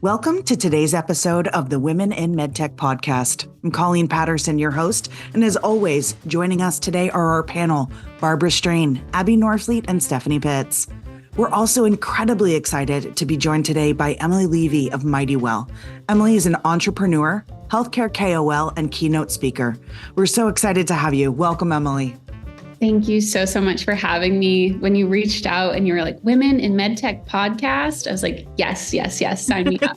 Welcome to today's episode of the Women in Medtech podcast. I'm Colleen Patterson, your host, and as always, joining us today are our panel, Barbara Strain, Abby Norfleet, and Stephanie Pitts. We're also incredibly excited to be joined today by Emily Levy of Mighty Well. Emily is an entrepreneur, healthcare KOL, and keynote speaker. We're so excited to have you. Welcome, Emily. Thank you so much for having me. When you reached out and you were like, Women in Medtech podcast, I was like, yes, sign me up.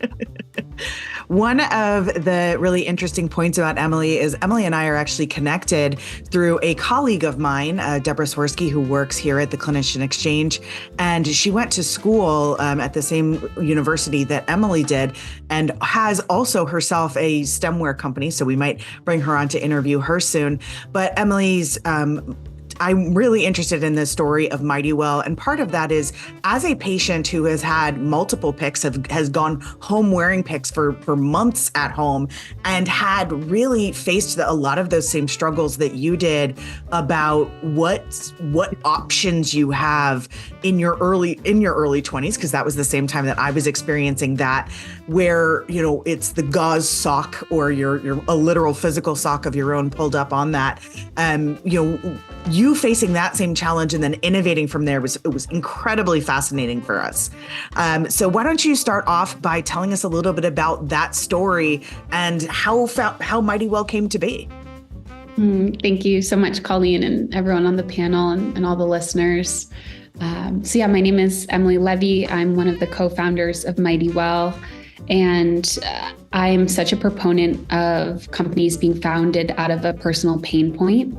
One of the really interesting points about Emily is Emily and I are actually connected through a colleague of mine, Deborah Swirsky, who works here at the Clinician Exchange. And she went to school at the same university that Emily did and has also herself a stemware company. So we might bring her on to interview her soon. But Emily's I'm really interested in this story of Mighty Well. And part of that is as a patient who has had multiple PICCs, has gone home wearing PICCs for months at home and had really faced a lot of those same struggles that you did about what options you have in your early 20s, because that was the same time that I was experiencing that, where, you know, it's the gauze sock or your a literal physical sock of your own pulled up on that. You facing that same challenge and then innovating from there was incredibly fascinating for us. So why don't you start off by telling us a little bit about that story and how Mighty Well came to be? Thank you so much, Colleen, and everyone on the panel and all the listeners. My name is Emily Levy. I'm one of the co-founders of Mighty Well. And I'm such a proponent of companies being founded out of a personal pain point.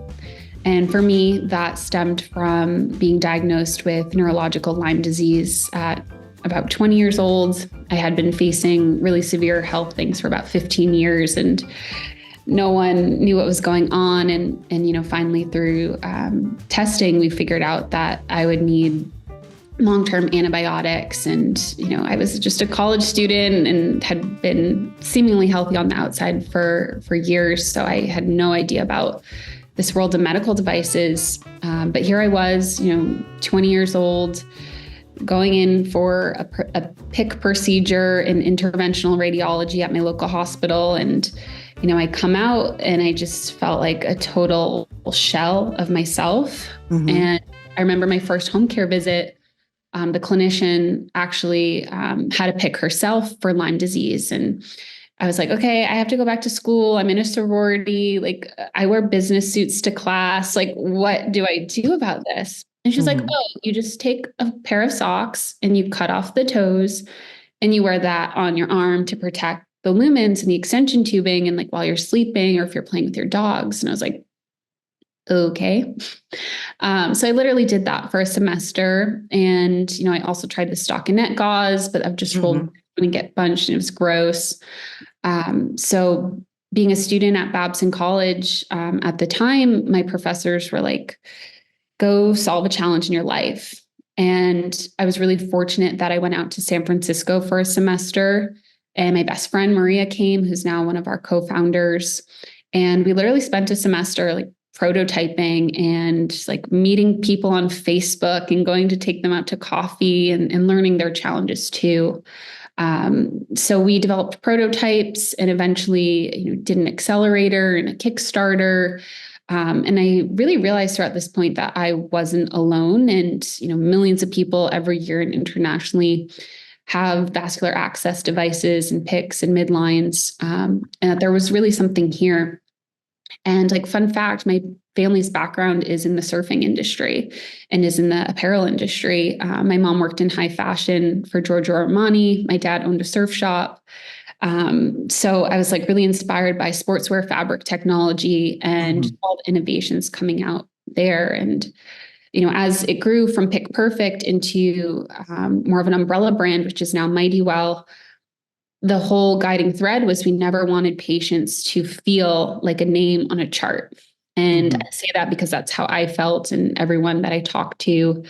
And for me, that stemmed from being diagnosed with neurological Lyme disease at about 20 years old. I had been facing really severe health things for about 15 years, and no one knew what was going on. And finally through testing, we figured out that I would need long-term antibiotics. And, I was just a college student and had been seemingly healthy on the outside for years. So I had no idea about this world of medical devices. But here I was, 20 years old, going in for a PICC procedure in interventional radiology at my local hospital. And, I come out and I just felt like a total shell of myself. Mm-hmm. And I remember my first home care visit, the clinician actually had a PICC herself for Lyme disease. And I was like, okay, I have to go back to school. I'm in a sorority. Like, I wear business suits to class. Like, what do I do about this? And she's like, oh, you just take a pair of socks and you cut off the toes and you wear that on your arm to protect the lumens and the extension tubing. And like while you're sleeping or if you're playing with your dogs. And I was like, okay. So I literally did that for a semester. And, I also tried the stockinette gauze, but I've just rolled and get bunched and it was gross. So being a student at Babson College, at the time, my professors were like, go solve a challenge in your life. And I was really fortunate that I went out to San Francisco for a semester, and my best friend Maria came, who's now one of our co-founders. And we literally spent a semester like prototyping and just like meeting people on Facebook and going to take them out to coffee and learning their challenges too. So we developed prototypes and eventually, did an accelerator and a Kickstarter. And I really realized throughout this point that I wasn't alone, and, millions of people every year and internationally have vascular access devices and PICCs and midlines, and that there was really something here. And like, fun fact, my family's background is in the surfing industry and is in the apparel industry. My mom worked in high fashion for Giorgio Armani. My dad owned a surf shop. So I was like really inspired by sportswear fabric technology and all the innovations coming out there. And, as it grew from PICC Perfect into more of an umbrella brand, which is now Mighty Well, the whole guiding thread was we never wanted patients to feel like a name on a chart. And I say that because that's how I felt, and everyone that I talked to,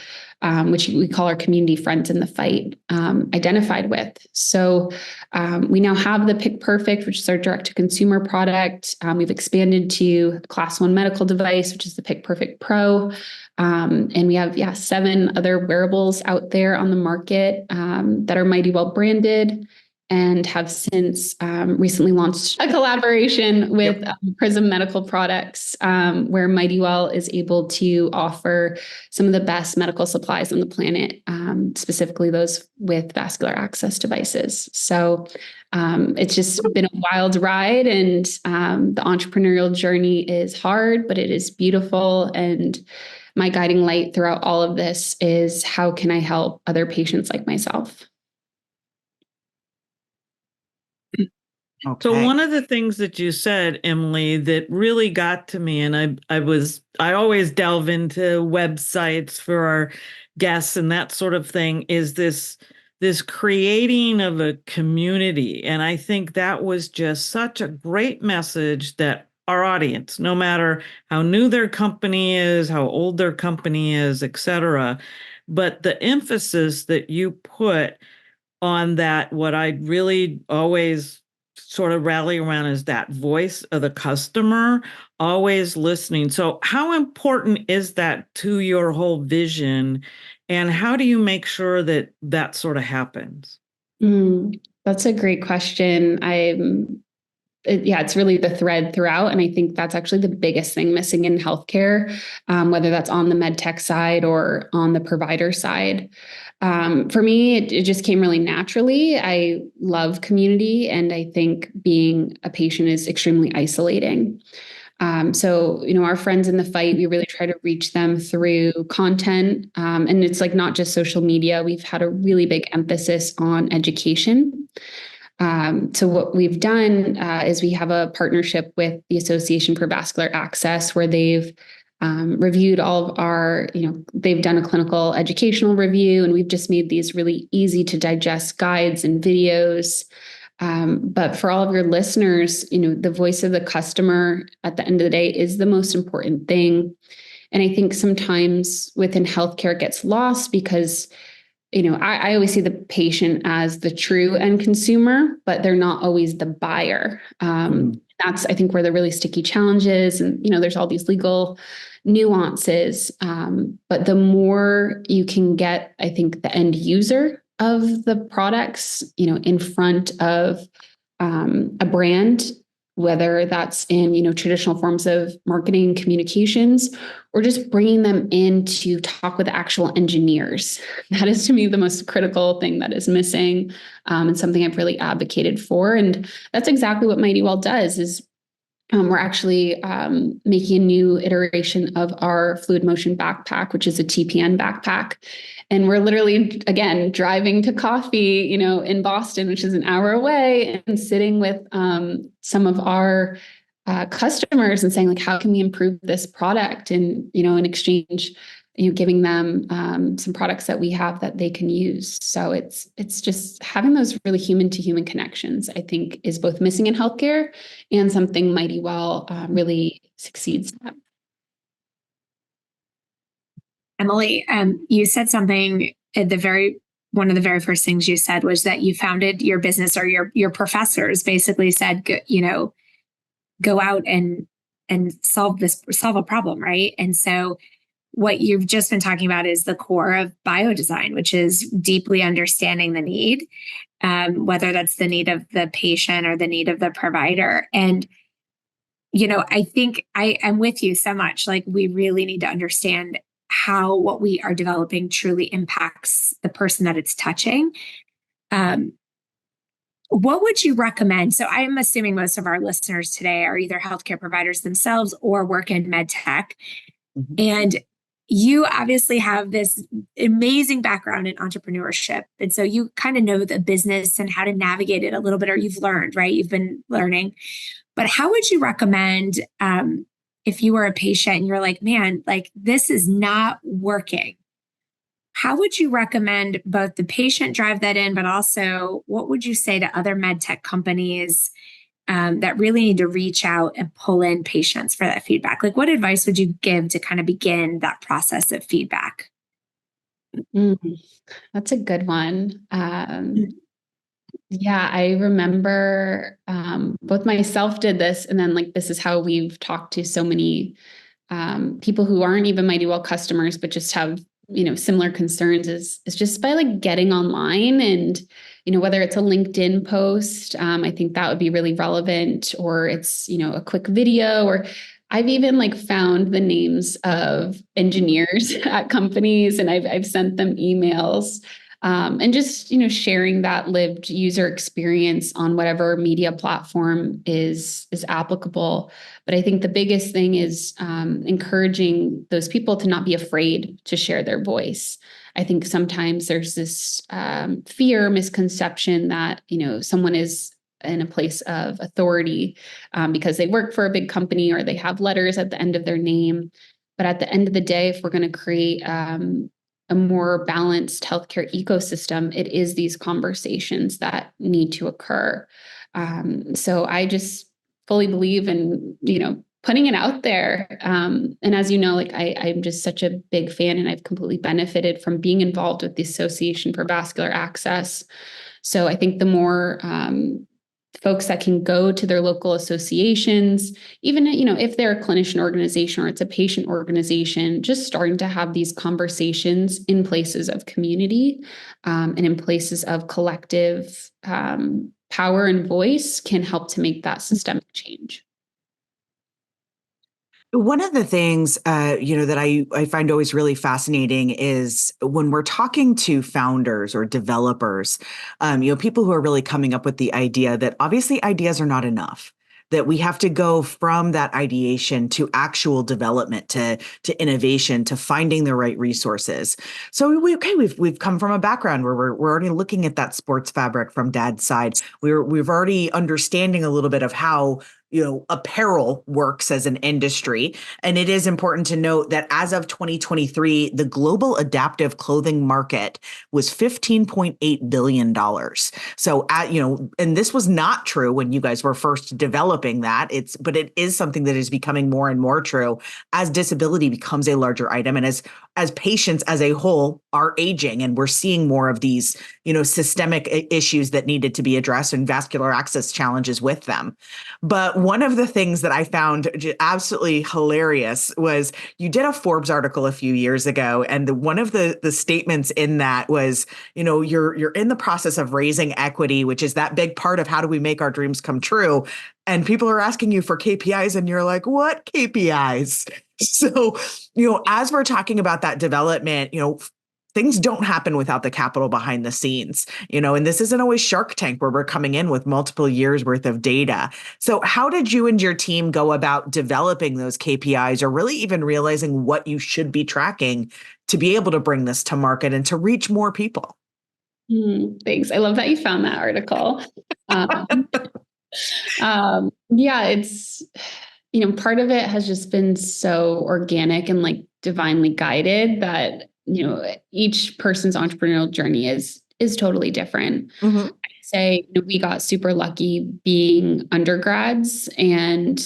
which we call our community friends in the fight, identified with. So we now have the PICC Perfect, which is our direct-to-consumer product. We've expanded to Class 1 medical device, which is the PICC Perfect Pro. And we have 7 other wearables out there on the market that are Mighty Well branded. and have since recently launched a collaboration with Prism Medical Products, where MightyWell is able to offer some of the best medical supplies on the planet, specifically those with vascular access devices. So it's just been a wild ride, and the entrepreneurial journey is hard, but it is beautiful. And my guiding light throughout all of this is, how can I help other patients like myself? Okay. So one of the things that you said, Emily, that really got to me, and I always delve into websites for our guests and that sort of thing, is this creating of a community. And I think that was just such a great message that our audience, no matter how new their company is, how old their company is, et cetera, but the emphasis that you put on that, what I really always sort of rally around is that voice of the customer, always listening. So how important is that to your whole vision? And how do you make sure that that sort of happens? That's a great question. It's really the thread throughout. And I think that's actually the biggest thing missing in healthcare, whether that's on the medtech side or on the provider side. For me, it just came really naturally. I love community, and I think being a patient is extremely isolating. So, our friends in the fight, we really try to reach them through content. And it's like not just social media. We've had a really big emphasis on education. So what we've done is we have a partnership with the Association for Vascular Access, where they've reviewed all of our, they've done a clinical educational review, and we've just made these really easy to digest guides and videos. But for all of your listeners, the voice of the customer at the end of the day is the most important thing. And I think sometimes within healthcare it gets lost because I always see the patient as the true end consumer, but they're not always the buyer. That's, I think, where the really sticky challenge is. And, there's all these legal nuances. But the more you can get, I think, the end user of the products, in front of a brand, whether that's in, traditional forms of marketing communications, or just bringing them in to talk with actual engineers. That is, to me, the most critical thing that is missing, and something I've really advocated for. And that's exactly what MightyWell does. Is we're actually making a new iteration of our fluid motion backpack, which is a TPN backpack. And we're literally, again, driving to coffee, in Boston, which is an hour away, and sitting with some of our customers and saying, like, how can we improve this product? And, in exchange, giving them some products that we have that they can use. So it's just having those really human to human connections, I think, is both missing in healthcare and something MightyWell really succeeds at. Emily, you said something at one of the very first things you said was that you founded your business, or your professors basically said, go out and solve a problem, right? And so what you've just been talking about is the core of biodesign, which is deeply understanding the need, whether that's the need of the patient or the need of the provider. And, I think I'm with you so much. Like, we really need to understand how what we are developing truly impacts the person that it's touching. What would you recommend? So I'm assuming most of our listeners today are either healthcare providers themselves or work in medtech. Mm-hmm. And you obviously have this amazing background in entrepreneurship. And so you kind of know the business and how to navigate it a little bit, or you've learned, right? You've been learning. But how would you recommend, if you were a patient and you're like, man, like, this is not working? How would you recommend both the patient drive that in, but also what would you say to other med tech companies that really need to reach out and pull in patients for that feedback? Like, what advice would you give to kind of begin that process of feedback? That's a good one. Yeah, I remember both myself did this, and then, like, this is how we've talked to so many people who aren't even MightyWell customers, but just have, similar concerns, is just by, like, getting online and, whether it's a LinkedIn post, I think that would be really relevant, or it's, a quick video, or I've even found the names of engineers at companies, and I've sent them emails, and just, sharing that lived user experience on whatever media platform is applicable. But I think the biggest thing is encouraging those people to not be afraid to share their voice. I think sometimes there's this fear, misconception that, someone is in a place of authority because they work for a big company or they have letters at the end of their name. But at the end of the day, if we're going to create a more balanced healthcare ecosystem, it is these conversations that need to occur. So I just fully believe in, putting it out there. And as you know, I'm just such a big fan, and I've completely benefited from being involved with the Association for Vascular Access. So I think the more folks that can go to their local associations, even, if they're a clinician organization or it's a patient organization, just starting to have these conversations in places of community and in places of collective power and voice can help to make that systemic change. One of the things, that I find always really fascinating is when we're talking to founders or developers, people who are really coming up with the idea that obviously ideas are not enough, that we have to go from that ideation to actual development, to innovation, to finding the right resources. So we've come from a background where we're already looking at that sports fabric from Dad's side. We've already understanding a little bit of how apparel works as an industry. And it is important to note that as of 2023, the global adaptive clothing market was $15.8 billion. So, and this was not true when you guys were first developing that. But it is something that is becoming more and more true as disability becomes a larger item. And as patients as a whole are aging, and we're seeing more of these, systemic issues that needed to be addressed and vascular access challenges with them. But one of the things that I found absolutely hilarious was you did a Forbes article a few years ago, and one of the statements in that was, you're in the process of raising equity, which is that big part of how do we make our dreams come true. And people are asking you for KPIs, and you're like, what KPIs? So, as we're talking about that development, things don't happen without the capital behind the scenes, and this isn't always Shark Tank where we're coming in with multiple years worth of data. So how did you and your team go about developing those KPIs, or really even realizing what you should be tracking to be able to bring this to market and to reach more people? Thanks. I love that you found that article. It's, part of it has just been so organic and divinely guided that each person's entrepreneurial journey is totally different. Mm-hmm. I'd say we got super lucky being undergrads and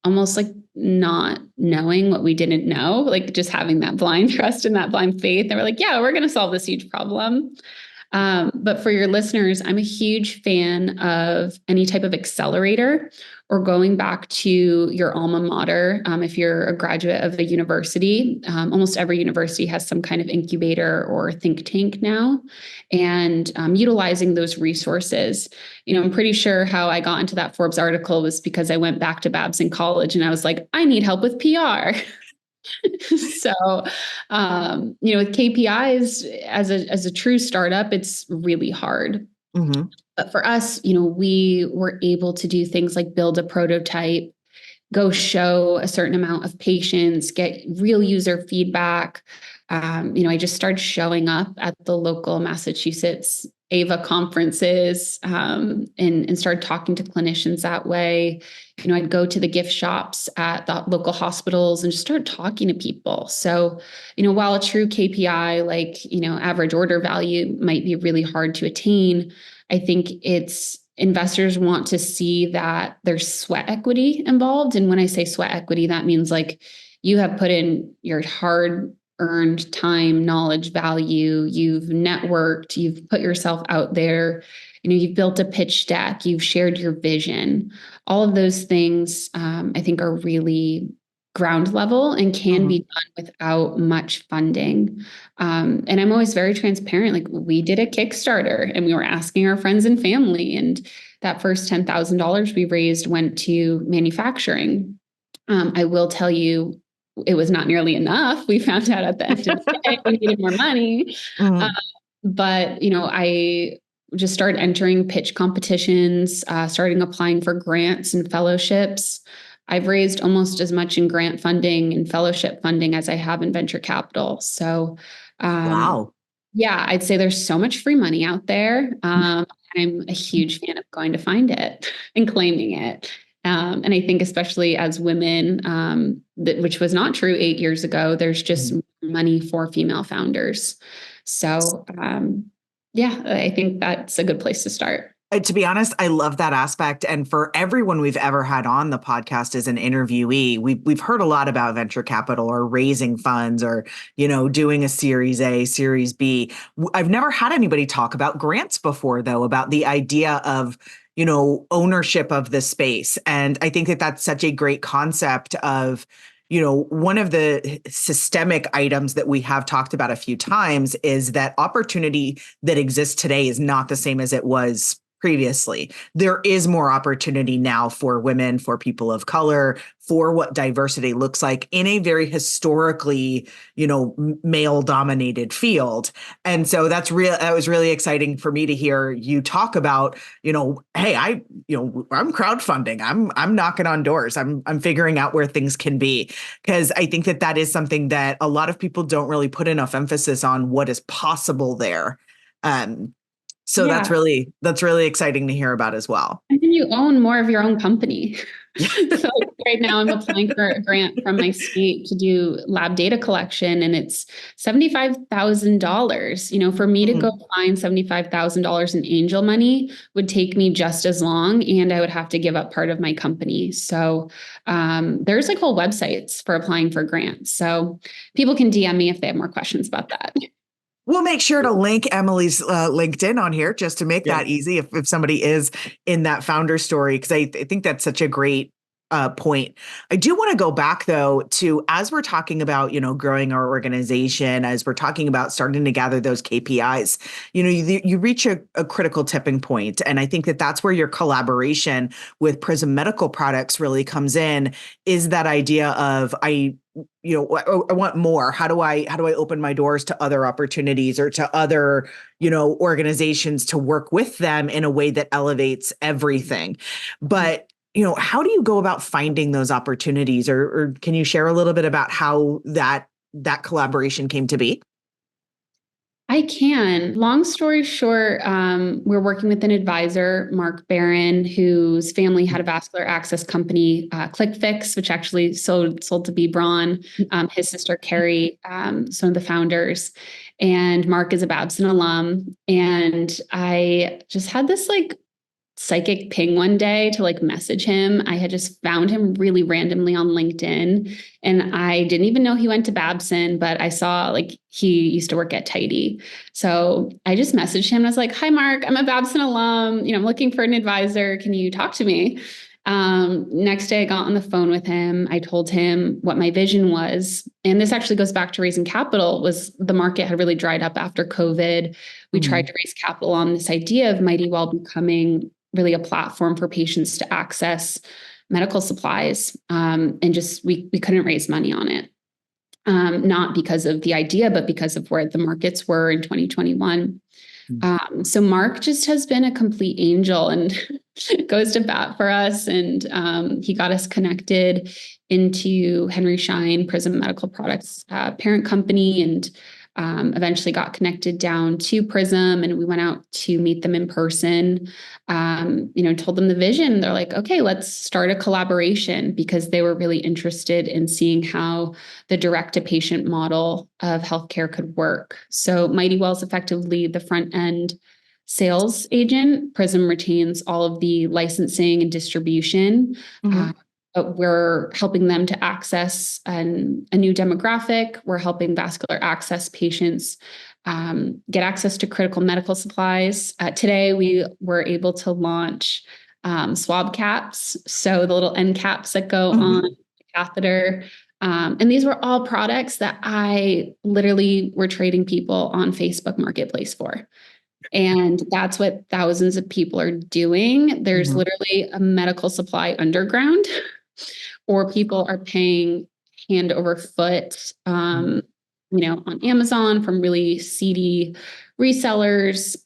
almost not knowing what we didn't know, just having that blind trust and that blind faith. And we're yeah, we're going to solve this huge problem. But for your listeners, I'm a huge fan of any type of accelerator or going back to your alma mater. If you're a graduate of the university, almost every university has some kind of incubator or think tank now, and utilizing those resources. I'm pretty sure how I got into that Forbes article was because I went back to Babson College and I was like, I need help with PR. So, with KPIs as a true startup, it's really hard. Mm-hmm. But for us, we were able to do things like build a prototype, go show a certain amount of patients, get real user feedback. I just started showing up at the local Massachusetts AVA conferences and started talking to clinicians that way. I'd go to the gift shops at the local hospitals and just start talking to people. So, while a true KPI, average order value might be really hard to attain, I think investors want to see that there's sweat equity involved. And when I say sweat equity, that means you have put in your hard-earned time, knowledge, value, you've networked, you've put yourself out there, you've built a pitch deck, you've shared your vision. All of those things, I think, are really ground level and can be done without much funding. And I'm always very transparent. Like, we did a Kickstarter and we were asking our friends and family, and that first $10,000 we raised went to manufacturing. I will tell you, it was not nearly enough. We found out at the end of the day we needed more money. But, I just started entering pitch competitions, starting applying for grants and fellowships. I've raised almost as much in grant funding and fellowship funding as I have in venture capital. So, wow. Yeah, I'd say there's so much free money out there. I'm a huge fan of going to find it and claiming it. And I think especially as women, which was not true 8 years ago, there's just money for female founders. So, yeah, I think that's a good place to start. To be honest, I love that aspect. And for everyone we've ever had on the podcast as an interviewee, we've heard a lot about venture capital or raising funds or, doing a Series A, Series B. I've never had anybody talk about grants before, though, about the idea of, ownership of the space. And I think that that's such a great concept of, one of the systemic items that we have talked about a few times is that opportunity that exists today is not the same as it was previously. There is more opportunity now for women, for people of color, for what diversity looks like in a very historically, male dominated field. And so that was really exciting for me to hear you talk about, hey, I'm crowdfunding. I'm knocking on doors. I'm figuring out where things can be, because I think that is something that a lot of people don't really put enough emphasis on what is possible there. So that's really exciting to hear about as well. And then you own more of your own company. So right now I'm applying for a grant from my state to do lab data collection, and it's $75,000. For me to go find $75,000 in angel money would take me just as long, and I would have to give up part of my company. So there's like whole websites for applying for grants. So people can DM me if they have more questions about that. We'll make sure to link Emily's LinkedIn on here just to make that easy if somebody is in that founder story, because I think that's such a great point. I do want to go back, though, to as we're talking about, growing our organization, as we're talking about starting to gather those KPIs, you reach a critical tipping point. And I think that that's where your collaboration with Prism Medical Products really comes in, is that idea of I want more. How do I open my doors to other opportunities or to other, organizations to work with them in a way that elevates everything? But how do you go about finding those opportunities, or can you share a little bit about how that collaboration came to be? I can. Long story short, we're working with an advisor, Mark Barron, whose family had a vascular access company, ClickFix, which actually sold to B. Braun. His sister, Carrie, some of the founders. And Mark is a Babson alum. And I just had this psychic ping one day to message him. I had just found him really randomly on LinkedIn, and I didn't even know he went to Babson, but I saw he used to work at Tidy. So I just messaged him. I was like, "Hi, Mark, I'm a Babson alum. I'm looking for an advisor. Can you talk to me?" Next day I got on the phone with him. I told him what my vision was. And this actually goes back to raising capital. Was the market had really dried up after COVID. We tried to raise capital on this idea of Mighty Well becoming really a platform for patients to access medical supplies. And just, we couldn't raise money on it. Not because of the idea, but because of where the markets were in 2021. So Mark just has been a complete angel and goes to bat for us. And he got us connected into Henry Schein, Prism Medical Products parent company, and eventually got connected down to Prism, and we went out to meet them in person, told them the vision. They're like, okay, let's start a collaboration, because they were really interested in seeing how the direct-to-patient model of healthcare could work. So Mighty Well is effectively the front-end sales agent. Prism retains all of the licensing and distribution. But we're helping them to access a new demographic. We're helping vascular access patients get access to critical medical supplies. Today, we were able to launch swab caps. So the little end caps that go on the catheter, And these were all products that I literally were trading people on Facebook Marketplace for. And that's what thousands of people are doing. There's literally a medical supply underground, or people are paying hand over foot, on Amazon from really seedy resellers,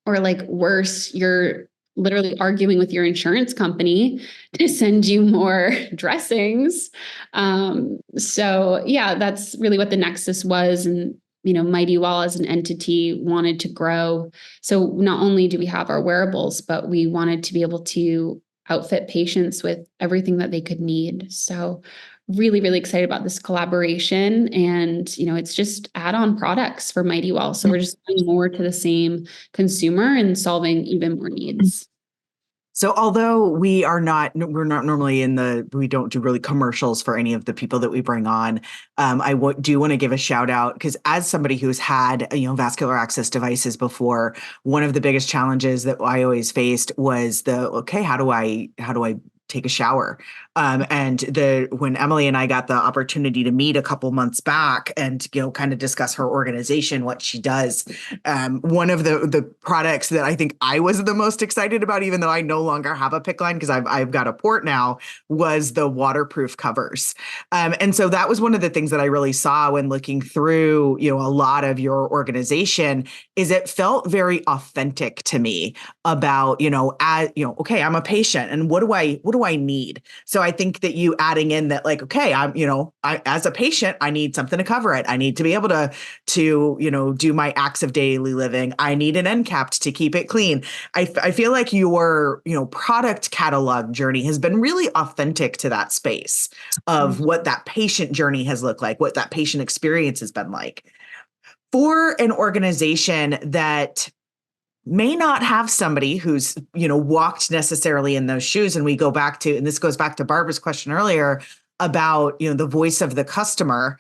or like worse, you're literally arguing with your insurance company to send you more dressings. So yeah, that's really what the Nexus was. And, Mighty Well as an entity wanted to grow. So not only do we have our wearables, but we wanted to be able to outfit patients with everything that they could need. So really, really excited about this collaboration. And, it's just add-on products for Mighty Well. So we're just doing more to the same consumer and solving even more needs. So although we're not normally we don't do really commercials for any of the people that we bring on. Do want to give a shout out, because as somebody who's had, vascular access devices before, one of the biggest challenges that I always faced was how do I take a shower? And when Emily and I got the opportunity to meet a couple months back and, kind of discuss her organization, what she does, one of the products that I think I was the most excited about, even though I no longer have a PICC line because I've got a port now, was the waterproof covers. And so that was one of the things that I really saw when looking through, a lot of your organization, is it felt very authentic to me about, okay, I'm a patient and what do I need? So I think that you adding in that, like, okay, as a patient, I need something to cover it. I need to be able to do my acts of daily living. I need an end cap to keep it clean. I feel like your, product catalog journey has been really authentic to that space of what that patient journey has looked like, what that patient experience has been like. For an organization that may not have somebody who's, walked necessarily in those shoes. And this goes back to Barbara's question earlier about, the voice of the customer.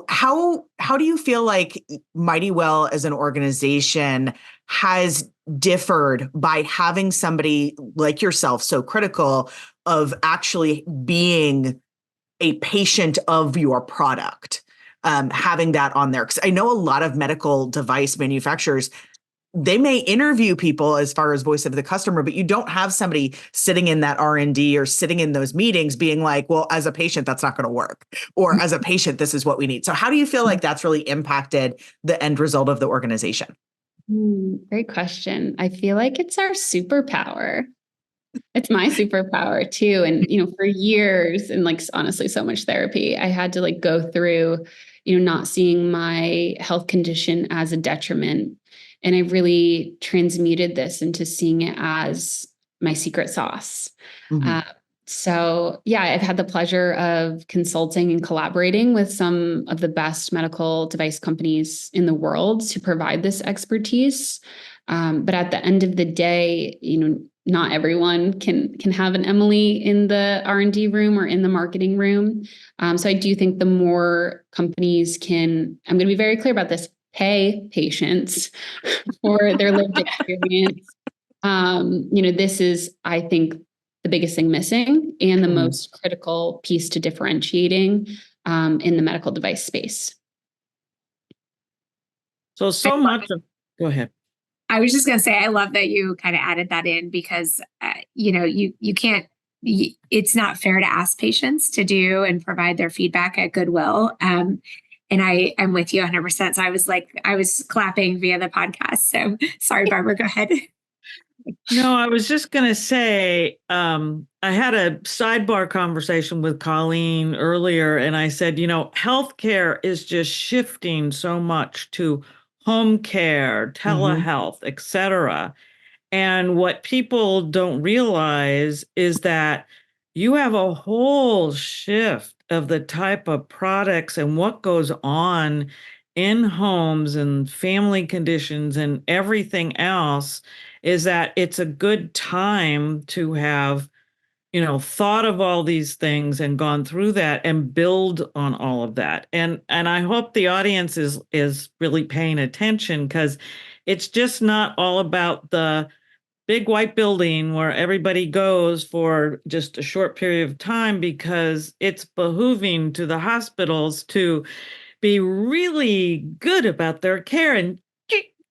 How do you feel like Mighty Well as an organization has differed by having somebody like yourself so critical of actually being a patient of your product, having that on there? Because I know a lot of medical device manufacturers, they may interview people as far as voice of the customer, but you don't have somebody sitting in that R&D or sitting in those meetings being like, well, as a patient, that's not going to work. Or as a patient, this is what we need. So how do you feel like that's really impacted the end result of the organization? Great question. I feel like it's our superpower. It's my superpower too. And, for years and honestly, so much therapy, I had to go through, not seeing my health condition as a detriment. And I really transmuted this into seeing it as my secret sauce. So yeah, I've had the pleasure of consulting and collaborating with some of the best medical device companies in the world to provide this expertise. But at the end of the day, not everyone can have an Emily in the R&D room or in the marketing room. So I do think the more companies I'm going to be very clear about this, pay patients for their lived experience. This is, I think, the biggest thing missing and the most critical piece to differentiating in the medical device space. Go ahead. I was just going to say, I love that you kind of added that in because, you can't, it's not fair to ask patients to do and provide their feedback at goodwill. And I'm with you 100%. So I was clapping via the podcast. So sorry, Barbara, go ahead. No, I was just going to say, I had a sidebar conversation with Colleen earlier, and I said, healthcare is just shifting so much to home care, telehealth, et cetera. And what people don't realize is that you have a whole shift of the type of products and what goes on in homes and family conditions and everything else, is that it's a good time to have, thought of all these things and gone through that and build on all of that. And I hope the audience is really paying attention, because it's just not all about the big white building where everybody goes for just a short period of time because it's behooving to the hospitals to be really good about their care and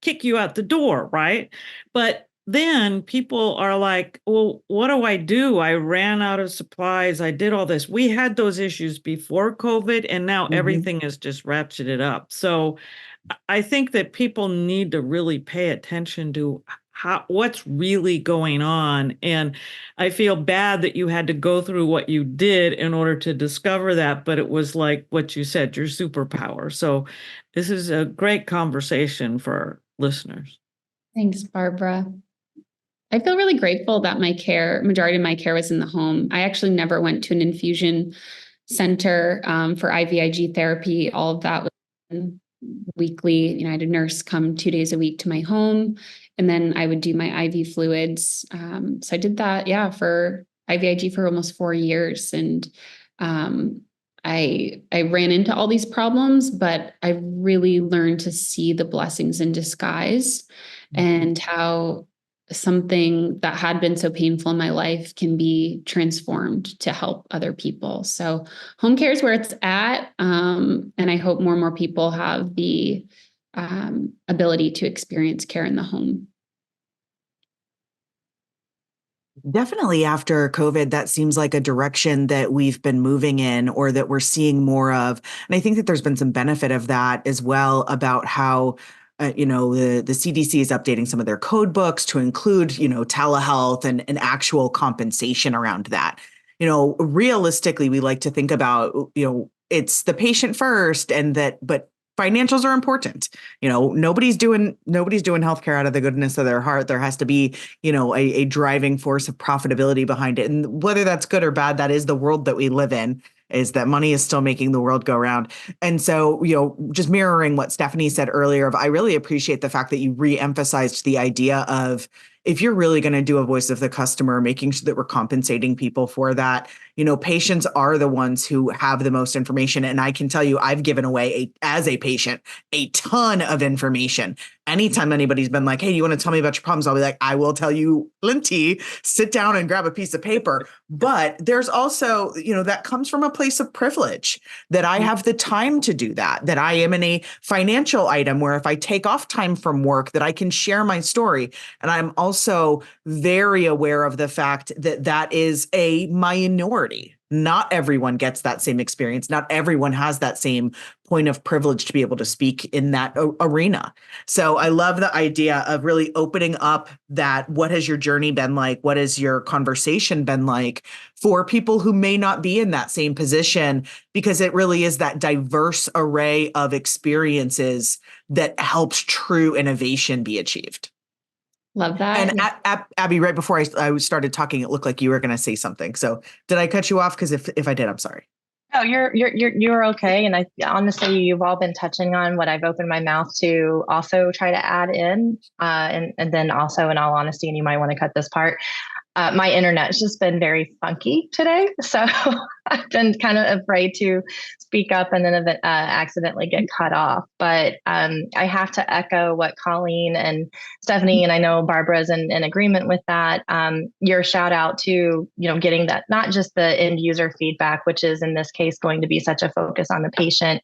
kick you out the door, right? But then people are like, well, what do I do? I ran out of supplies. I did all this. We had those issues before COVID, and now everything is just ratcheted up. So I think that people need to really pay attention to what's really going on. And I feel bad that you had to go through what you did in order to discover that, but it was like what you said, your superpower. So this is a great conversation for our listeners. Thanks, Barbara. I feel really grateful that majority of my care was in the home. I actually never went to an infusion center for IVIG therapy. All of that was weekly. I had a nurse come 2 days a week to my home, and then I would do my IV fluids. So I did that, for IVIG for almost 4 years. And I ran into all these problems, but I really learned to see the blessings in disguise and how something that had been so painful in my life can be transformed to help other people. So home care is where it's at. And I hope more and more people have the ability to experience care in the home. Definitely after COVID, that seems like a direction that we've been moving in or that we're seeing more of. And I think that there's been some benefit of that as well about how the CDC is updating some of their code books to include, telehealth and actual compensation around that. Realistically, we like to think about, it's the patient first but financials are important. Nobody's doing healthcare out of the goodness of their heart. There has to be, a driving force of profitability behind it. And whether that's good or bad, that is the world that we live in, is that money is still making the world go round. And so, just mirroring what Stephanie said earlier, I really appreciate the fact that you re-emphasized the idea of, if you're really going to do a voice of the customer, making sure that we're compensating people for that. Patients are the ones who have the most information. And I can tell you, I've given away, as a patient, a ton of information. Anytime anybody's been like, hey, you want to tell me about your problems? I'll be like, I will tell you plenty. Sit down and grab a piece of paper. But there's also, that comes from a place of privilege, that I have the time to do that I am in a financial item where if I take off time from work, that I can share my story. And I'm also very aware of the fact that that is a minority. Not everyone gets that same experience. Not everyone has that same point of privilege to be able to speak in that arena. So I love the idea of really opening up that, what has your journey been like? What has your conversation been like for people who may not be in that same position? Because it really is that diverse array of experiences that helps true innovation be achieved. Love that. And Abby, right before I started talking, it looked like you were going to say something. So did I cut you off? Because if I did, I'm sorry. Oh, you're okay. And I honestly, you've all been touching on what I've opened my mouth to also try to add in. And then also, in all honesty, and you might want to cut this part, my internet's just been very funky today. So I've been kind of afraid to speak up and then accidentally get cut off. But I have to echo what Colleen and Stephanie, and I know Barbara's in agreement with that. Your shout out to, getting that, not just the end user feedback, which is in this case going to be such a focus on the patient.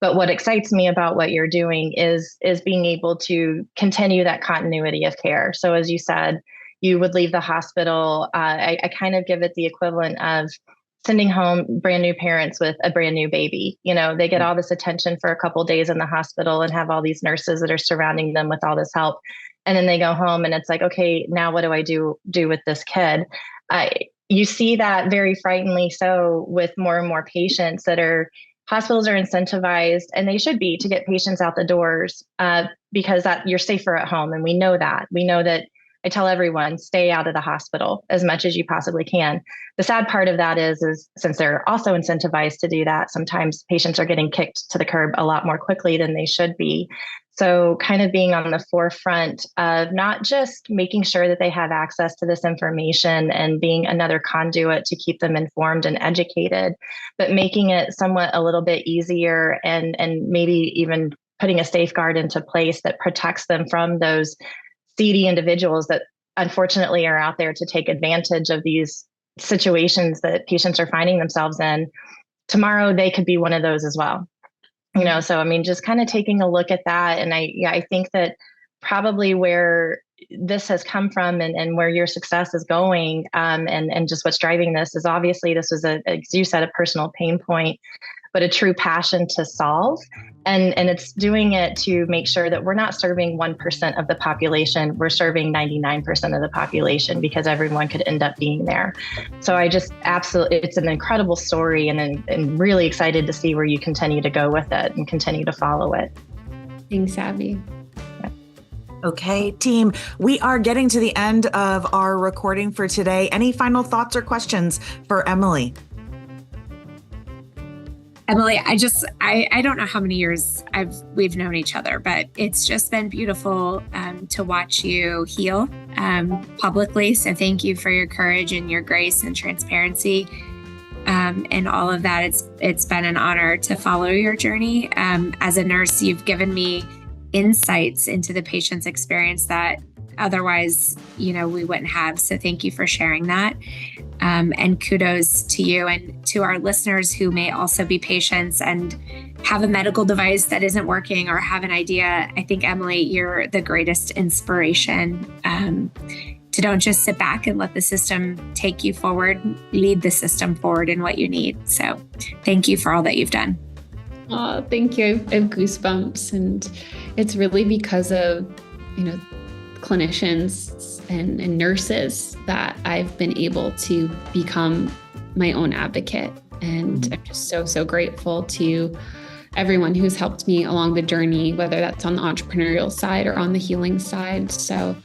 But what excites me about what you're doing is being able to continue that continuity of care. So as you said, you would leave the hospital. I kind of give it the equivalent of sending home brand new parents with a brand new baby. They get all this attention for a couple of days in the hospital and have all these nurses that are surrounding them with all this help. And then they go home and it's like, okay, now what do I do with this kid? You see that very frighteningly so with more and more patients hospitals are incentivized, and they should be, to get patients out the doors because that you're safer at home. And we know that. I tell everyone, stay out of the hospital as much as you possibly can. The sad part of that is since they're also incentivized to do that, sometimes patients are getting kicked to the curb a lot more quickly than they should be. So kind of being on the forefront of not just making sure that they have access to this information and being another conduit to keep them informed and educated, but making it somewhat a little bit easier and maybe even putting a safeguard into place that protects them from those seedy individuals that unfortunately are out there to take advantage of these situations that patients are finding themselves in, tomorrow they could be one of those as well. So I mean, just kind of taking a look at that. And I think that probably where this has come from and where your success is going, and just what's driving this is obviously this was as you said, a personal pain point, but a true passion to solve. And it's doing it to make sure that we're not serving 1% of the population, we're serving 99% of the population, because everyone could end up being there. So I just absolutely, it's an incredible story, and really excited to see where you continue to go with it and continue to follow it. Thanks, Abby. Okay, team, we are getting to the end of our recording for today. Any final thoughts or questions for Emily? Emily, I don't know how many years we've known each other, but it's just been beautiful to watch you heal publicly. So thank you for your courage and your grace and transparency and all of that. It's been an honor to follow your journey. As a nurse, you've given me insights into the patient's experience that otherwise, we wouldn't have. So thank you for sharing that. And kudos to you and to our listeners who may also be patients and have a medical device that isn't working or have an idea. I think, Emily, you're the greatest inspiration to don't just sit back and let the system take you forward, lead the system forward in what you need. So thank you for all that you've done. Oh, thank you. I have goosebumps. And it's really because of, clinicians and nurses that I've been able to become my own advocate. And I'm just so grateful to everyone who's helped me along the journey, whether that's on the entrepreneurial side or on the healing side. So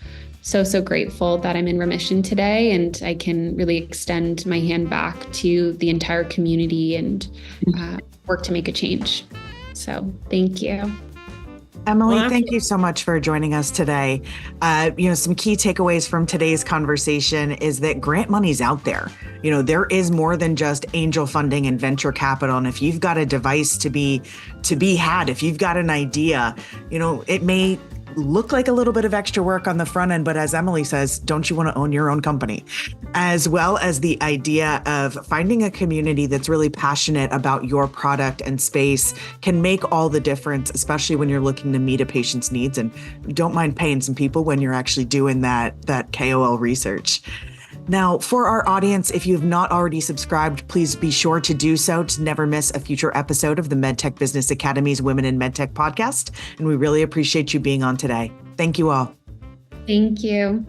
grateful that I'm in remission today, and I can really extend my hand back to the entire community and work to make a change. So thank you. Emily, thank you so much for joining us today. Some key takeaways from today's conversation is that grant money's out there. There is more than just angel funding and venture capital. And if you've got a device to be had, if you've got an idea, it may look like a little bit of extra work on the front end, but as Emily says, don't you want to own your own company? As well as the idea of finding a community that's really passionate about your product and space can make all the difference, especially when you're looking to meet a patient's needs, and don't mind paying some people when you're actually doing that KOL research. Now, for our audience, if you have not already subscribed, please be sure to do so to never miss a future episode of the Medtech Business Academy's Women in Medtech podcast. And we really appreciate you being on today. Thank you all. Thank you.